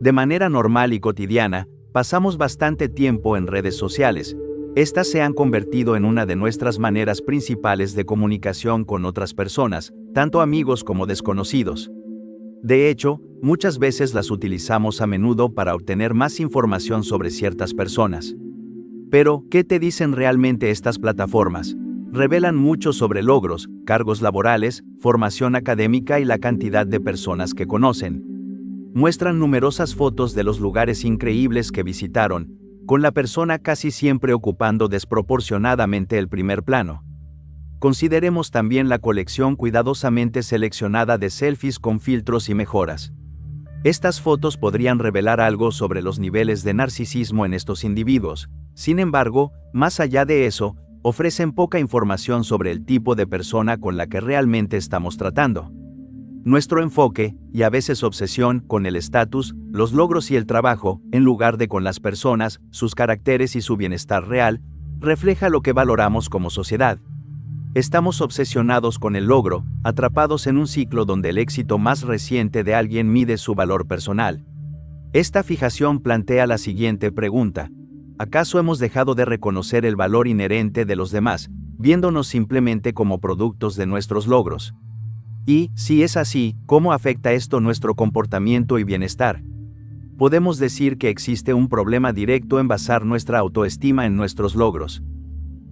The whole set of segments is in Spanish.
De manera normal y cotidiana, pasamos bastante tiempo en redes sociales. Estas se han convertido en una de nuestras maneras principales de comunicación con otras personas, tanto amigos como desconocidos. De hecho, muchas veces las utilizamos a menudo para obtener más información sobre ciertas personas. Pero, ¿qué te dicen realmente estas plataformas? Revelan mucho sobre logros, cargos laborales, formación académica y la cantidad de personas que conocen. Muestran numerosas fotos de los lugares increíbles que visitaron, con la persona casi siempre ocupando desproporcionadamente el primer plano. Consideremos también la colección cuidadosamente seleccionada de selfies con filtros y mejoras. Estas fotos podrían revelar algo sobre los niveles de narcisismo en estos individuos. Sin embargo, más allá de eso, ofrecen poca información sobre el tipo de persona con la que realmente estamos tratando. Nuestro enfoque, y a veces obsesión, con el estatus, los logros y el trabajo, en lugar de con las personas, sus caracteres y su bienestar real, refleja lo que valoramos como sociedad. Estamos obsesionados con el logro, atrapados en un ciclo donde el éxito más reciente de alguien mide su valor personal. Esta fijación plantea la siguiente pregunta: ¿acaso hemos dejado de reconocer el valor inherente de los demás, viéndonos simplemente como productos de nuestros logros? Y, si es así, ¿cómo afecta esto nuestro comportamiento y bienestar? Podemos decir que existe un problema directo en basar nuestra autoestima en nuestros logros.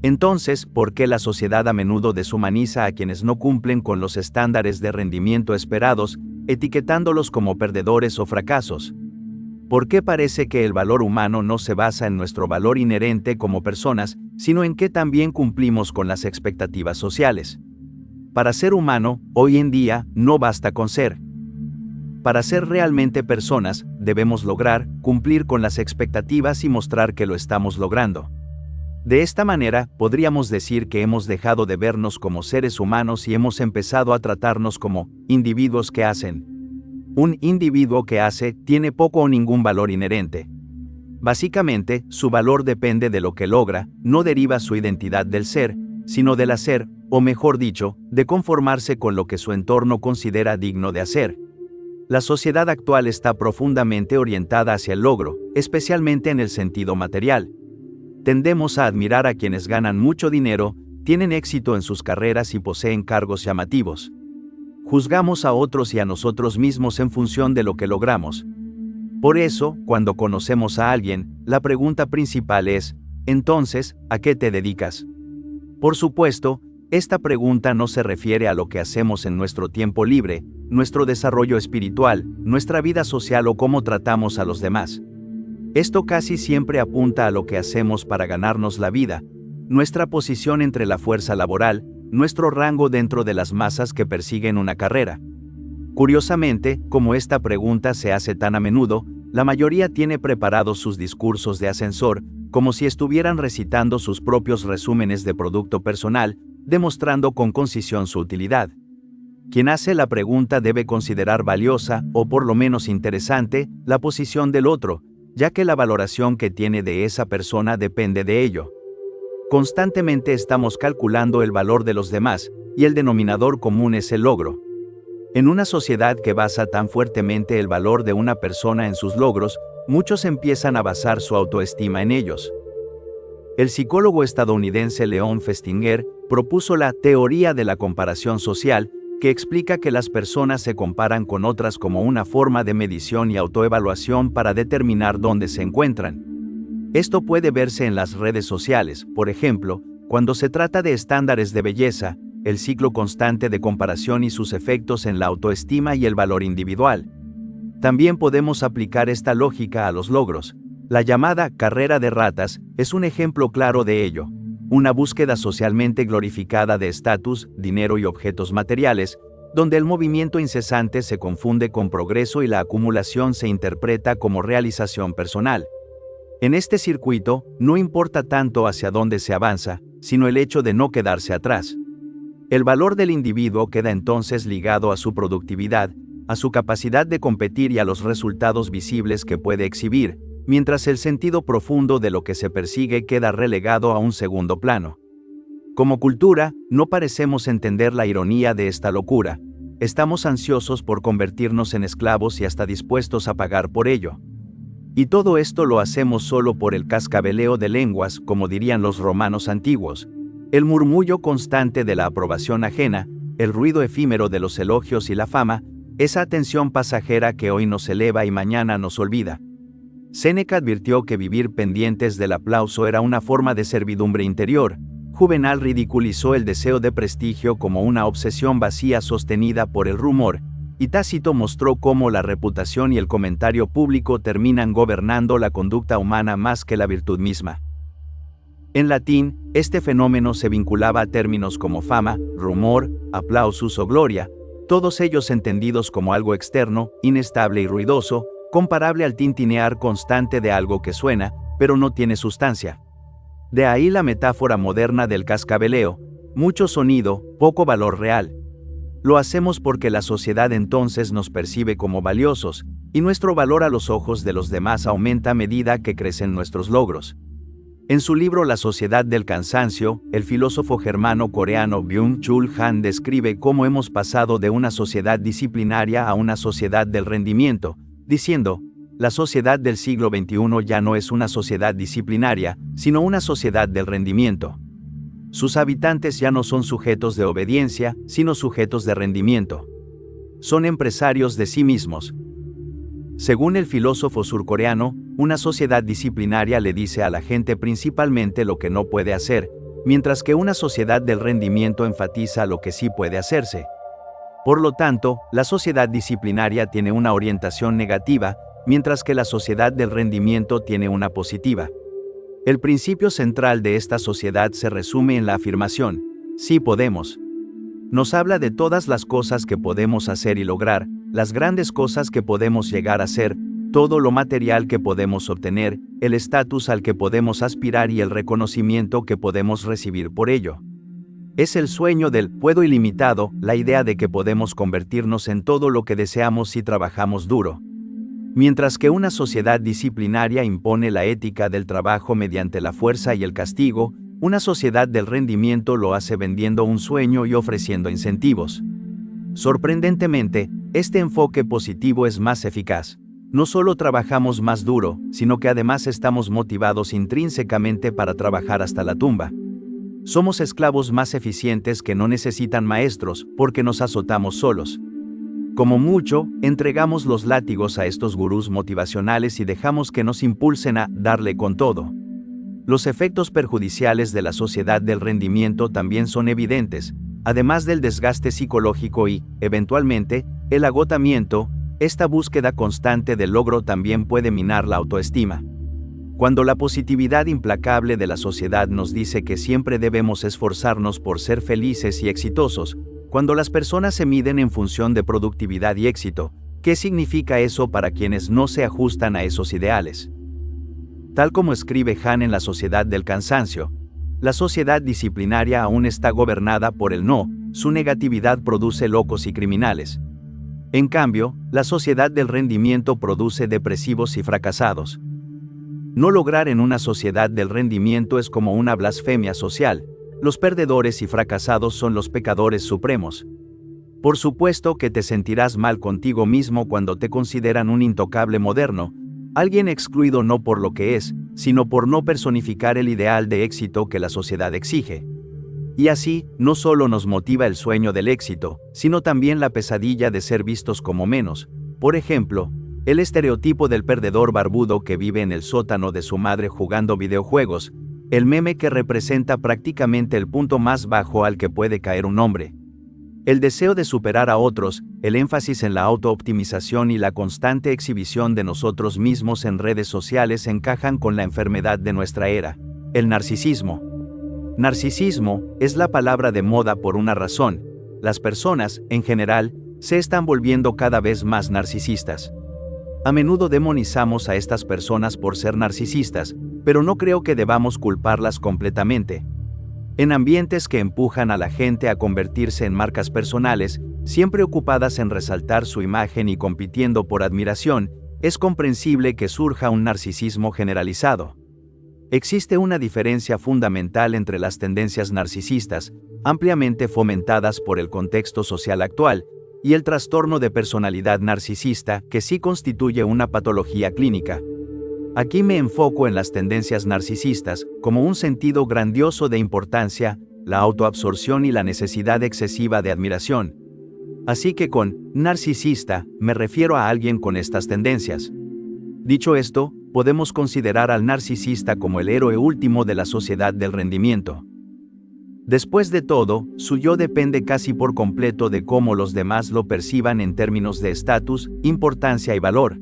Entonces, ¿por qué la sociedad a menudo deshumaniza a quienes no cumplen con los estándares de rendimiento esperados, etiquetándolos como perdedores o fracasos? ¿Por qué parece que el valor humano no se basa en nuestro valor inherente como personas, sino en que también cumplimos con las expectativas sociales? Para ser humano, hoy en día, no basta con ser. Para ser realmente personas, debemos lograr, cumplir con las expectativas y mostrar que lo estamos logrando. De esta manera, podríamos decir que hemos dejado de vernos como seres humanos y hemos empezado a tratarnos como individuos que hacen. Un individuo que hace tiene poco o ningún valor inherente. Básicamente, su valor depende de lo que logra, no deriva su identidad del ser, sino del hacer, o mejor dicho, de conformarse con lo que su entorno considera digno de hacer. La sociedad actual está profundamente orientada hacia el logro, especialmente en el sentido material. Tendemos a admirar a quienes ganan mucho dinero, tienen éxito en sus carreras y poseen cargos llamativos. Juzgamos a otros y a nosotros mismos en función de lo que logramos. Por eso, cuando conocemos a alguien, la pregunta principal es: entonces, ¿a qué te dedicas? Por supuesto, esta pregunta no se refiere a lo que hacemos en nuestro tiempo libre, nuestro desarrollo espiritual, nuestra vida social o cómo tratamos a los demás. Esto casi siempre apunta a lo que hacemos para ganarnos la vida, nuestra posición entre la fuerza laboral, nuestro rango dentro de las masas que persiguen una carrera. Curiosamente, como esta pregunta se hace tan a menudo, la mayoría tiene preparados sus discursos de ascensor, como si estuvieran recitando sus propios resúmenes de producto personal, demostrando con concisión su utilidad. Quien hace la pregunta debe considerar valiosa, o por lo menos interesante, la posición del otro, ya que la valoración que tiene de esa persona depende de ello. Constantemente estamos calculando el valor de los demás, y el denominador común es el logro. En una sociedad que basa tan fuertemente el valor de una persona en sus logros, muchos empiezan a basar su autoestima en ellos. El psicólogo estadounidense Leon Festinger propuso la teoría de la comparación social, que explica que las personas se comparan con otras como una forma de medición y autoevaluación para determinar dónde se encuentran. Esto puede verse en las redes sociales, por ejemplo, cuando se trata de estándares de belleza, el ciclo constante de comparación y sus efectos en la autoestima y el valor individual. También podemos aplicar esta lógica a los logros. La llamada carrera de ratas es un ejemplo claro de ello. Una búsqueda socialmente glorificada de estatus, dinero y objetos materiales, donde el movimiento incesante se confunde con progreso y la acumulación se interpreta como realización personal. En este circuito, no importa tanto hacia dónde se avanza, sino el hecho de no quedarse atrás. El valor del individuo queda entonces ligado a su productividad, a su capacidad de competir y a los resultados visibles que puede exhibir, mientras el sentido profundo de lo que se persigue queda relegado a un segundo plano. Como cultura, no parecemos entender la ironía de esta locura. estamos ansiosos por convertirnos en esclavos y hasta dispuestos a pagar por ello. Y todo esto lo hacemos solo por el cascabeleo de lenguas, como dirían los romanos antiguos, el murmullo constante de la aprobación ajena, el ruido efímero de los elogios y la fama, esa atención pasajera que hoy nos eleva y mañana nos olvida. Séneca advirtió que vivir pendientes del aplauso era una forma de servidumbre interior. Juvenal ridiculizó el deseo de prestigio como una obsesión vacía sostenida por el rumor, y Tácito mostró cómo la reputación y el comentario público terminan gobernando la conducta humana más que la virtud misma. En latín, este fenómeno se vinculaba a términos como fama, rumor, aplausus o gloria, todos ellos entendidos como algo externo, inestable y ruidoso, comparable al tintinear constante de algo que suena, pero no tiene sustancia. De ahí la metáfora moderna del cascabeleo, mucho sonido, poco valor real. Lo hacemos porque la sociedad entonces nos percibe como valiosos, y nuestro valor a los ojos de los demás aumenta a medida que crecen nuestros logros. En su libro La sociedad del cansancio, el filósofo germano-coreano Byung-Chul Han describe cómo hemos pasado de una sociedad disciplinaria a una sociedad del rendimiento, diciendo, la sociedad del siglo XXI ya no es una sociedad disciplinaria, sino una sociedad del rendimiento. Sus habitantes ya no son sujetos de obediencia, sino sujetos de rendimiento. Son empresarios de sí mismos. Según el filósofo surcoreano, una sociedad disciplinaria le dice a la gente principalmente lo que no puede hacer, mientras que una sociedad del rendimiento enfatiza lo que sí puede hacerse. Por lo tanto, la sociedad disciplinaria tiene una orientación negativa, mientras que la sociedad del rendimiento tiene una positiva. El principio central de esta sociedad se resume en la afirmación, sí podemos. Nos habla de todas las cosas que podemos hacer y lograr, las grandes cosas que podemos llegar a ser, todo lo material que podemos obtener, el estatus al que podemos aspirar y el reconocimiento que podemos recibir por ello. Es el sueño del puedo ilimitado, la idea de que podemos convertirnos en todo lo que deseamos si trabajamos duro. Mientras que una sociedad disciplinaria impone la ética del trabajo mediante la fuerza y el castigo, una sociedad del rendimiento lo hace vendiendo un sueño y ofreciendo incentivos. Sorprendentemente, este enfoque positivo es más eficaz. No solo trabajamos más duro, sino que además estamos motivados intrínsecamente para trabajar hasta la tumba. Somos esclavos más eficientes que no necesitan maestros, porque nos azotamos solos. Como mucho, entregamos los látigos a estos gurús motivacionales y dejamos que nos impulsen a darle con todo. Los efectos perjudiciales de la sociedad del rendimiento también son evidentes, además del desgaste psicológico y, eventualmente, el agotamiento. Esta búsqueda constante del logro también puede minar la autoestima. Cuando la positividad implacable de la sociedad nos dice que siempre debemos esforzarnos por ser felices y exitosos, cuando las personas se miden en función de productividad y éxito, ¿qué significa eso para quienes no se ajustan a esos ideales? Tal como escribe Han en La sociedad del cansancio, la sociedad disciplinaria aún está gobernada por el no, su negatividad produce locos y criminales. En cambio, la sociedad del rendimiento produce depresivos y fracasados. No lograr en una sociedad del rendimiento es como una blasfemia social. Los perdedores y fracasados son los pecadores supremos. Por supuesto que te sentirás mal contigo mismo cuando te consideran un intocable moderno, alguien excluido no por lo que es, sino por no personificar el ideal de éxito que la sociedad exige. Y así, no solo nos motiva el sueño del éxito, sino también la pesadilla de ser vistos como menos. Por ejemplo, el estereotipo del perdedor barbudo que vive en el sótano de su madre jugando videojuegos, el meme que representa prácticamente el punto más bajo al que puede caer un hombre. El deseo de superar a otros, el énfasis en la autooptimización y la constante exhibición de nosotros mismos en redes sociales encajan con la enfermedad de nuestra era, el narcisismo. Narcisismo es la palabra de moda por una razón. Las personas, en general, se están volviendo cada vez más narcisistas. A menudo demonizamos a estas personas por ser narcisistas, pero no creo que debamos culparlas completamente. En ambientes que empujan a la gente a convertirse en marcas personales, siempre ocupadas en resaltar su imagen y compitiendo por admiración, es comprensible que surja un narcisismo generalizado. Existe una diferencia fundamental entre las tendencias narcisistas, ampliamente fomentadas por el contexto social actual, y el trastorno de personalidad narcisista, que sí constituye una patología clínica. Aquí me enfoco en las tendencias narcisistas, como un sentido grandioso de importancia, la autoabsorción y la necesidad excesiva de admiración. Así que con narcisista me refiero a alguien con estas tendencias. Dicho esto, podemos considerar al narcisista como el héroe último de la sociedad del rendimiento. Después de todo, su yo depende casi por completo de cómo los demás lo perciban en términos de estatus, importancia y valor.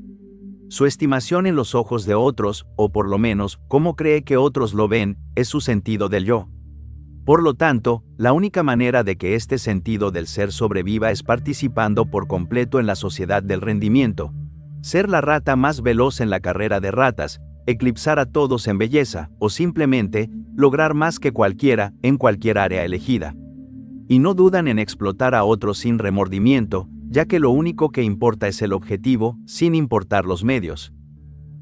Su estimación en los ojos de otros, o por lo menos, cómo cree que otros lo ven, es su sentido del yo. Por lo tanto, la única manera de que este sentido del ser sobreviva es participando por completo en la sociedad del rendimiento. Ser la rata más veloz en la carrera de ratas, eclipsar a todos en belleza, o simplemente, lograr más que cualquiera, en cualquier área elegida. Y no dudan en explotar a otros sin remordimiento, ya que lo único que importa es el objetivo, sin importar los medios.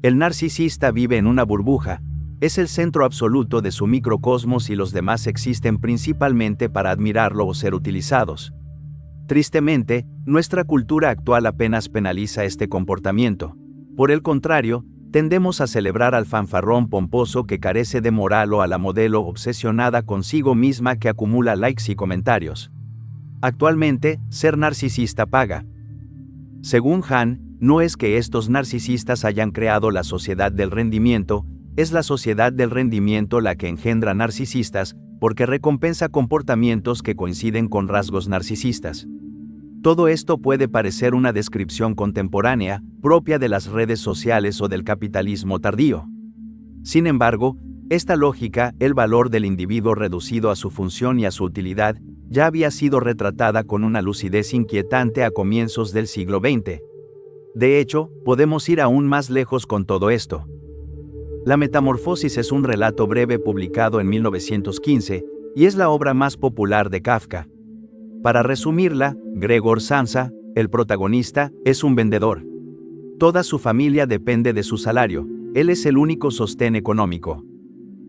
El narcisista vive en una burbuja, es el centro absoluto de su microcosmos y los demás existen principalmente para admirarlo o ser utilizados. Tristemente, nuestra cultura actual apenas penaliza este comportamiento. Por el contrario, tendemos a celebrar al fanfarrón pomposo que carece de moral o a la modelo obsesionada consigo misma que acumula likes y comentarios. Actualmente, ser narcisista paga. Según Han, no es que estos narcisistas hayan creado la sociedad del rendimiento, es la sociedad del rendimiento la que engendra narcisistas, porque recompensa comportamientos que coinciden con rasgos narcisistas. Todo esto puede parecer una descripción contemporánea, propia de las redes sociales o del capitalismo tardío. Sin embargo, esta lógica, el valor del individuo reducido a su función y a su utilidad, ya había sido retratada con una lucidez inquietante a comienzos del siglo XX. De hecho, podemos ir aún más lejos con todo esto. La Metamorfosis es un relato breve publicado en 1915, y es la obra más popular de Kafka. Para resumirla, Gregor Samsa, el protagonista, es un vendedor. Toda su familia depende de su salario, él es el único sostén económico.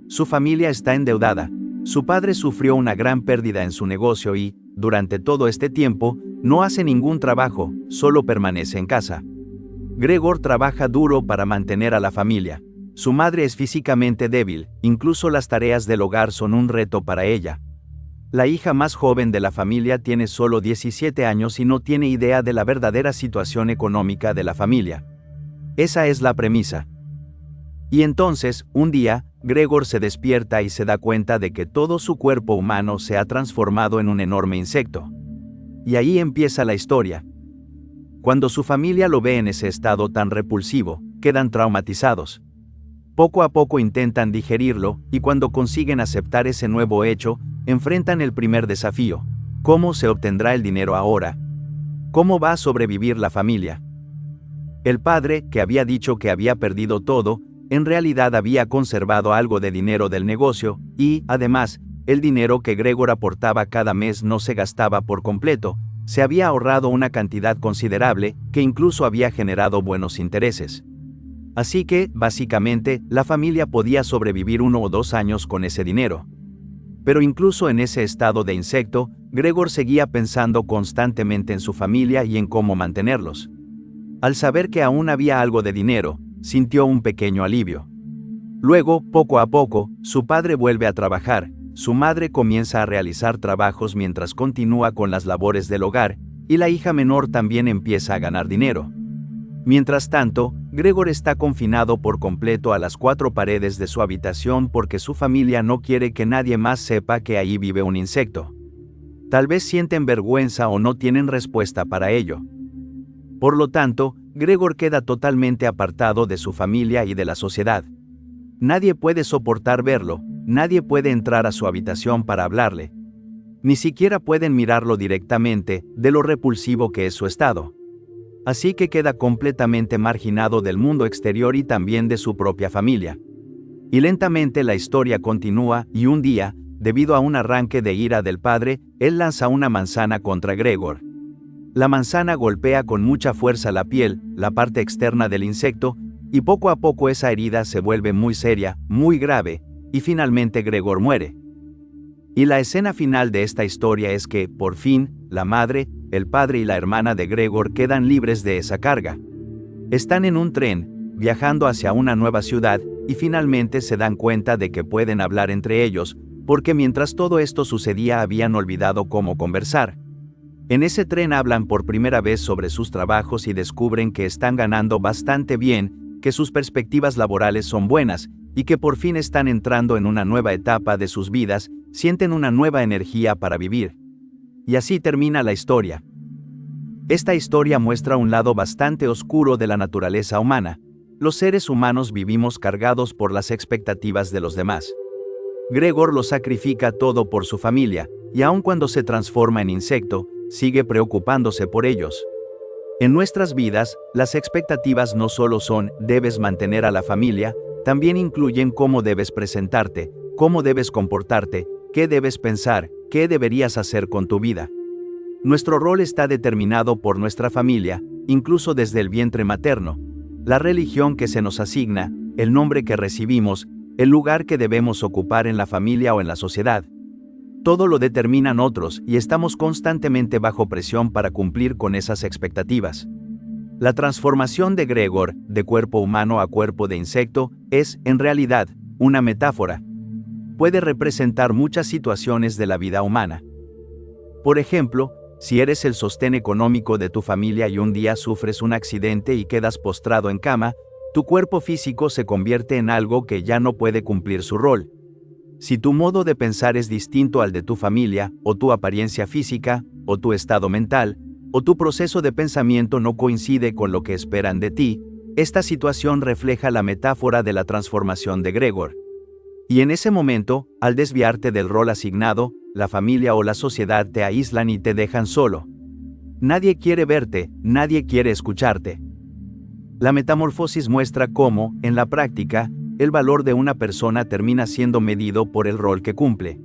Su familia está endeudada, su padre sufrió una gran pérdida en su negocio y, durante todo este tiempo, no hace ningún trabajo, solo permanece en casa. Gregor trabaja duro para mantener a la familia. Su madre es físicamente débil, incluso las tareas del hogar son un reto para ella. La hija más joven de la familia tiene solo 17 años y no tiene idea de la verdadera situación económica de la familia. Esa es la premisa. Y entonces, un día, Gregor se despierta y se da cuenta de que todo su cuerpo humano se ha transformado en un enorme insecto. Y ahí empieza la historia. Cuando su familia lo ve en ese estado tan repulsivo, quedan traumatizados. Poco a poco intentan digerirlo, y cuando consiguen aceptar ese nuevo hecho, enfrentan el primer desafío. ¿Cómo se obtendrá el dinero ahora? ¿Cómo va a sobrevivir la familia? El padre, que había dicho que había perdido todo, en realidad había conservado algo de dinero del negocio, y, además, el dinero que Gregor aportaba cada mes no se gastaba por completo, se había ahorrado una cantidad considerable, que incluso había generado buenos intereses. Así que, básicamente, la familia podía sobrevivir 1 o 2 años con ese dinero. Pero incluso en ese estado de insecto, Gregor seguía pensando constantemente en su familia y en cómo mantenerlos. Al saber que aún había algo de dinero, sintió un pequeño alivio. Luego, poco a poco, su padre vuelve a trabajar, su madre comienza a realizar trabajos mientras continúa con las labores del hogar, y la hija menor también empieza a ganar dinero. Mientras tanto, Gregor está confinado por completo a las 4 paredes de su habitación porque su familia no quiere que nadie más sepa que ahí vive un insecto. Tal vez sienten vergüenza o no tienen respuesta para ello. Por lo tanto, Gregor queda totalmente apartado de su familia y de la sociedad. Nadie puede soportar verlo, nadie puede entrar a su habitación para hablarle. Ni siquiera pueden mirarlo directamente, de lo repulsivo que es su estado. Así que queda completamente marginado del mundo exterior y también de su propia familia. Y lentamente la historia continúa, y un día, debido a un arranque de ira del padre, él lanza una manzana contra Gregor. La manzana golpea con mucha fuerza la piel, la parte externa del insecto, y poco a poco esa herida se vuelve muy seria, muy grave, y finalmente Gregor muere. Y la escena final de esta historia es que, por fin, la madre, el padre y la hermana de Gregor quedan libres de esa carga. Están en un tren, viajando hacia una nueva ciudad, y finalmente se dan cuenta de que pueden hablar entre ellos, porque mientras todo esto sucedía habían olvidado cómo conversar. En ese tren hablan por primera vez sobre sus trabajos y descubren que están ganando bastante bien, que sus perspectivas laborales son buenas, y que por fin están entrando en una nueva etapa de sus vidas, sienten una nueva energía para vivir. Y así termina la historia. Esta historia muestra un lado bastante oscuro de la naturaleza humana. Los seres humanos vivimos cargados por las expectativas de los demás. Gregor lo sacrifica todo por su familia, y aun cuando se transforma en insecto, sigue preocupándose por ellos. En nuestras vidas, las expectativas no solo son debes mantener a la familia, también incluyen cómo debes presentarte, cómo debes comportarte, qué debes pensar, qué deberías hacer con tu vida. Nuestro rol está determinado por nuestra familia, incluso desde el vientre materno. La religión que se nos asigna, el nombre que recibimos, el lugar que debemos ocupar en la familia o en la sociedad. Todo lo determinan otros y estamos constantemente bajo presión para cumplir con esas expectativas. La transformación de Gregor, de cuerpo humano a cuerpo de insecto, es, en realidad, una metáfora. Puede representar muchas situaciones de la vida humana. Por ejemplo, si eres el sostén económico de tu familia y un día sufres un accidente y quedas postrado en cama, tu cuerpo físico se convierte en algo que ya no puede cumplir su rol. Si tu modo de pensar es distinto al de tu familia, o tu apariencia física, o tu estado mental, o tu proceso de pensamiento no coincide con lo que esperan de ti, esta situación refleja la metáfora de la transformación de Gregor. Y en ese momento, al desviarte del rol asignado, la familia o la sociedad te aíslan y te dejan solo. Nadie quiere verte, nadie quiere escucharte. La metamorfosis muestra cómo, en la práctica, el valor de una persona termina siendo medido por el rol que cumple.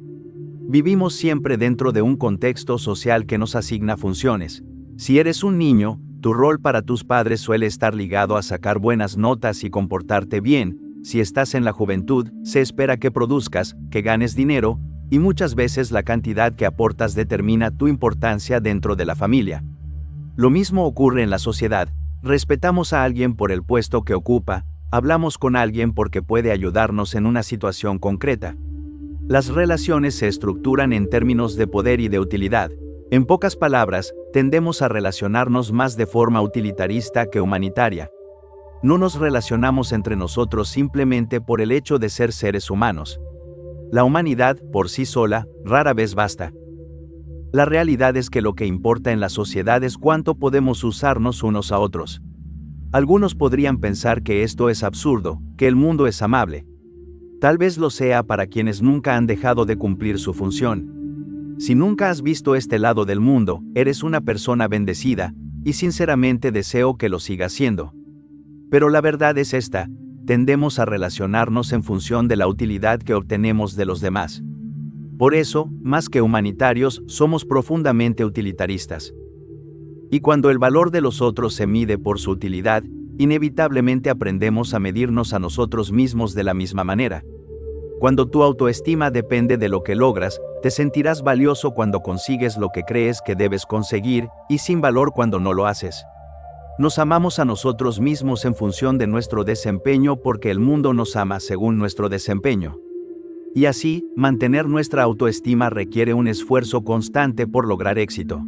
Vivimos siempre dentro de un contexto social que nos asigna funciones. Si eres un niño, tu rol para tus padres suele estar ligado a sacar buenas notas y comportarte bien. Si estás en la juventud, se espera que produzcas, que ganes dinero, y muchas veces la cantidad que aportas determina tu importancia dentro de la familia. Lo mismo ocurre en la sociedad. Respetamos a alguien por el puesto que ocupa, hablamos con alguien porque puede ayudarnos en una situación concreta. Las relaciones se estructuran en términos de poder y de utilidad. En pocas palabras, tendemos a relacionarnos más de forma utilitarista que humanitaria. No nos relacionamos entre nosotros simplemente por el hecho de ser seres humanos. La humanidad, por sí sola, rara vez basta. La realidad es que lo que importa en la sociedad es cuánto podemos usarnos unos a otros. Algunos podrían pensar que esto es absurdo, que el mundo es amable. Tal vez lo sea para quienes nunca han dejado de cumplir su función. Si nunca has visto este lado del mundo, eres una persona bendecida, y sinceramente deseo que lo sigas siendo. Pero la verdad es esta, tendemos a relacionarnos en función de la utilidad que obtenemos de los demás. Por eso, más que humanitarios, somos profundamente utilitaristas. Y cuando el valor de los otros se mide por su utilidad, inevitablemente aprendemos a medirnos a nosotros mismos de la misma manera. Cuando tu autoestima depende de lo que logras, te sentirás valioso cuando consigues lo que crees que debes conseguir, y sin valor cuando no lo haces. Nos amamos a nosotros mismos en función de nuestro desempeño porque el mundo nos ama según nuestro desempeño. Y así, mantener nuestra autoestima requiere un esfuerzo constante por lograr éxito.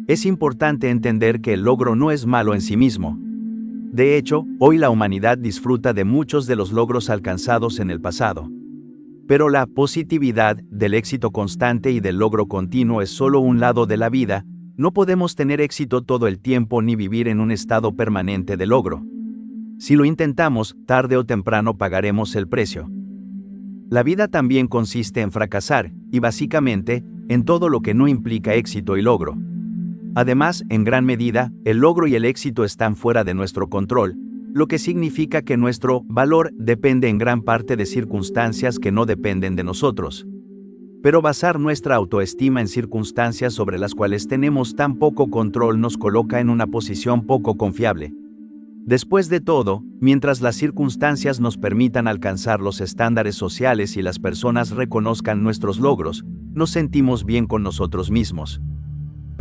Es importante entender que el logro no es malo en sí mismo. De hecho, hoy la humanidad disfruta de muchos de los logros alcanzados en el pasado. Pero la positividad del éxito constante y del logro continuo es solo un lado de la vida. No podemos tener éxito todo el tiempo ni vivir en un estado permanente de logro. Si lo intentamos, tarde o temprano pagaremos el precio. La vida también consiste en fracasar, y básicamente, en todo lo que no implica éxito y logro. Además, en gran medida, el logro y el éxito están fuera de nuestro control, lo que significa que nuestro valor depende en gran parte de circunstancias que no dependen de nosotros. Pero basar nuestra autoestima en circunstancias sobre las cuales tenemos tan poco control nos coloca en una posición poco confiable. Después de todo, mientras las circunstancias nos permitan alcanzar los estándares sociales y las personas reconozcan nuestros logros, nos sentimos bien con nosotros mismos.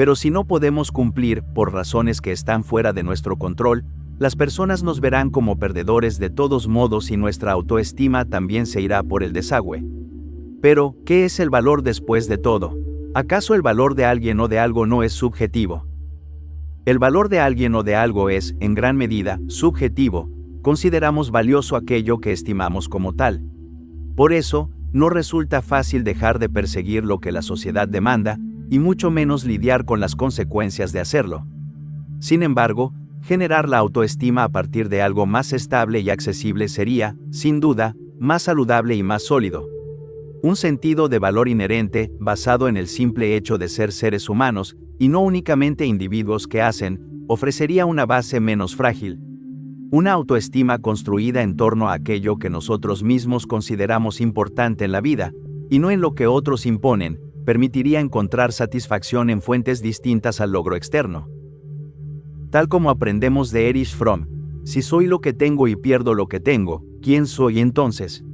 Pero si no podemos cumplir, por razones que están fuera de nuestro control, las personas nos verán como perdedores de todos modos y nuestra autoestima también se irá por el desagüe. Pero, ¿qué es el valor después de todo? ¿Acaso el valor de alguien o de algo no es subjetivo? El valor de alguien o de algo es, en gran medida, subjetivo. Consideramos valioso aquello que estimamos como tal. Por eso, no resulta fácil dejar de perseguir lo que la sociedad demanda, y mucho menos lidiar con las consecuencias de hacerlo. Sin embargo, generar la autoestima a partir de algo más estable y accesible sería, sin duda, más saludable y más sólido. Un sentido de valor inherente, basado en el simple hecho de ser seres humanos, y no únicamente individuos que hacen, ofrecería una base menos frágil. Una autoestima construida en torno a aquello que nosotros mismos consideramos importante en la vida, y no en lo que otros imponen, permitiría encontrar satisfacción en fuentes distintas al logro externo. Tal como aprendemos de Erich Fromm, si soy lo que tengo y pierdo lo que tengo, ¿quién soy entonces?